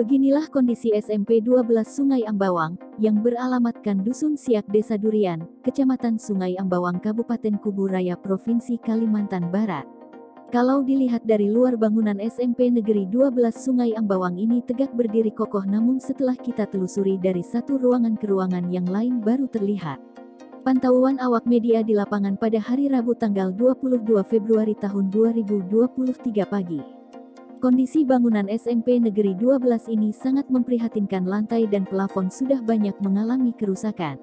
Beginilah kondisi SMP 12 Sungai Ambawang, yang beralamatkan Dusun Siak Desa Durian, Kecamatan Sungai Ambawang Kabupaten Kubu Raya Provinsi Kalimantan Barat. Kalau dilihat dari luar, bangunan SMP Negeri 12 Sungai Ambawang ini tegak berdiri kokoh, namun setelah kita telusuri dari satu ruangan ke ruangan yang lain baru terlihat. Pantauan awak media di lapangan pada hari Rabu tanggal 22 Februari tahun 2023 pagi. Kondisi bangunan SMP Negeri 12 ini sangat memprihatinkan, lantai dan plafon sudah banyak mengalami kerusakan.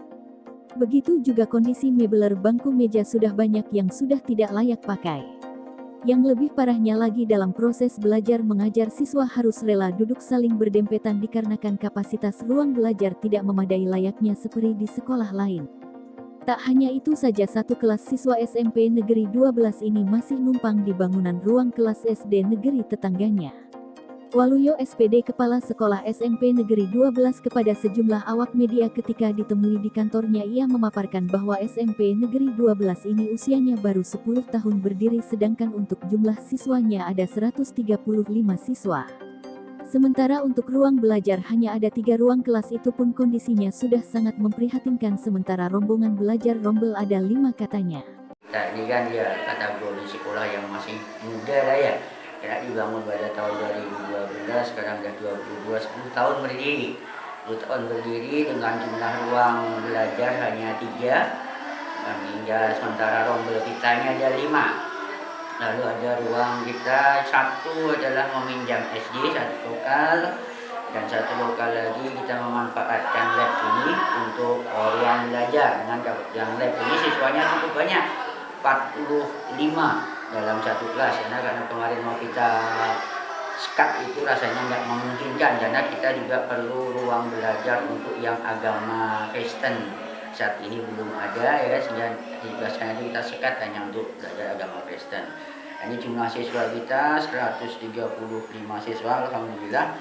Begitu juga kondisi mebeler bangku meja sudah banyak yang sudah tidak layak pakai. Yang lebih parahnya lagi, dalam proses belajar mengajar siswa harus rela duduk saling berdempetan dikarenakan kapasitas ruang belajar tidak memadai layaknya seperti di sekolah lain. Tak hanya itu saja, satu kelas siswa SMP Negeri 12 ini masih numpang di bangunan ruang kelas SD negeri tetangganya. Waluyo SPD, Kepala Sekolah SMP Negeri 12, kepada sejumlah awak media ketika ditemui di kantornya, ia memaparkan bahwa SMP Negeri 12 ini usianya baru 10 tahun berdiri, sedangkan untuk jumlah siswanya ada 135 siswa. Sementara untuk ruang belajar hanya ada 3 ruang kelas, itu pun kondisinya sudah sangat memprihatinkan, sementara rombongan belajar rombel ada 5 katanya. Nah, ini kan ya kategori sekolah yang masih muda lah ya, karena dibangun pada tahun 2012, sekarang sudah 22, 10 tahun berdiri. 10 tahun berdiri dengan jumlah ruang belajar hanya 3, hingga sementara rombel kitanya ada 5. Lalu ada ruang kita, satu adalah meminjam SD, satu lokal, dan satu lokal lagi kita memanfaatkan lab ini untuk ruang belajar. Dengan yang lab ini siswanya cukup banyak, 45 dalam satu kelas, karena kemarin mau kita sekat itu rasanya nggak memungkinkan, karena kita juga perlu ruang belajar untuk yang agama Kristen. Saat ini belum ada ya, sehingga ditugaskan kita sekat hanya untuk belajar agama Kristen. Ini jumlah siswa kita 135 siswa, alhamdulillah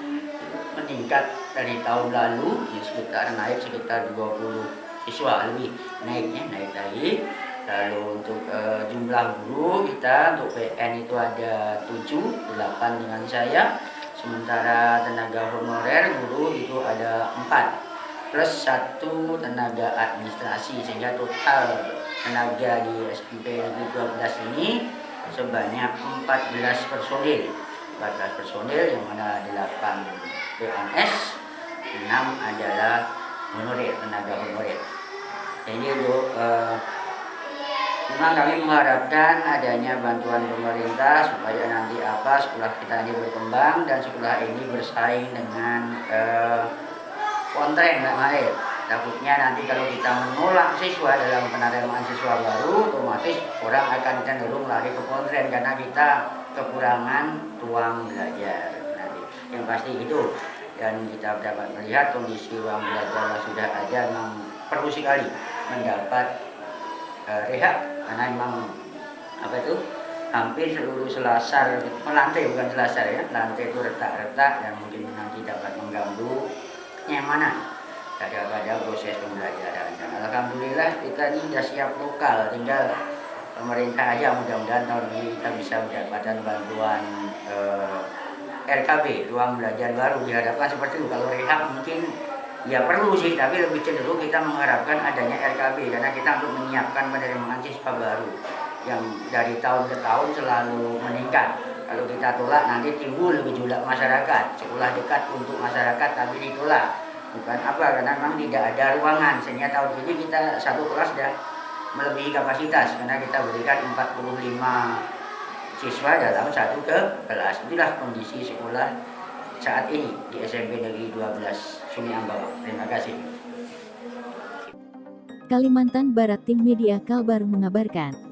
meningkat dari tahun lalu, naik sekitar 20 siswa lebih, naik lagi. Lalu untuk jumlah guru kita untuk PN itu ada 7, 8 dengan saya, sementara tenaga honorer guru itu ada 4. Plus 1 tenaga administrasi, sehingga total tenaga di SMP Negeri 12 ini sebanyak 14 personil. 14 personil yang mana 8 PNS, 6 adalah honorer, tenaga honorer. Jadi untuk memang kami mengharapkan adanya bantuan pemerintah supaya nanti sekolah kita ini berkembang dan sekolah ini bersaing dengan kontren nggak main. Takutnya nanti kalau kita menolak siswa dalam penerimaan siswa baru, otomatis orang akan cenderung lari ke kontren karena kita kekurangan ruang belajar nanti. Yang pasti itu, dan kita dapat melihat kondisi ruang belajar yang sudah ada memang perlu sekali mendapat rehab, karena memang hampir seluruh selasar, lantai bukan selasar ya, lantai itu retak-retak dan mungkin nanti dapat mengganggu kenyamanan pada proses pembelajaran. Dan alhamdulillah kita ini sudah siap lokal, tinggal pemerintah aja, mudah-mudahan tahun ini kita bisa mendapatkan bantuan RKB, ruang belajar baru, diharapkan seperti itu. Kalau rehab mungkin ya perlu sih, tapi lebih cenderung kita mengharapkan adanya RKB, karena kita untuk menyiapkan penerimaan siswa baru yang dari tahun ke tahun selalu meningkat. Kalau kita tolak nanti timbul gejolak masyarakat, sekolah dekat untuk masyarakat tapi ditolak. Bukan karena memang tidak ada ruangan, sehingga tahun ini kita satu kelas sudah melebihi kapasitas, karena kita berikan 45 siswa dalam satu kelas. Itulah kondisi sekolah saat ini di SMP Negeri 12 Sungai Ambawang. Terima kasih. Kalimantan Barat, Tim Media Kalbar mengabarkan.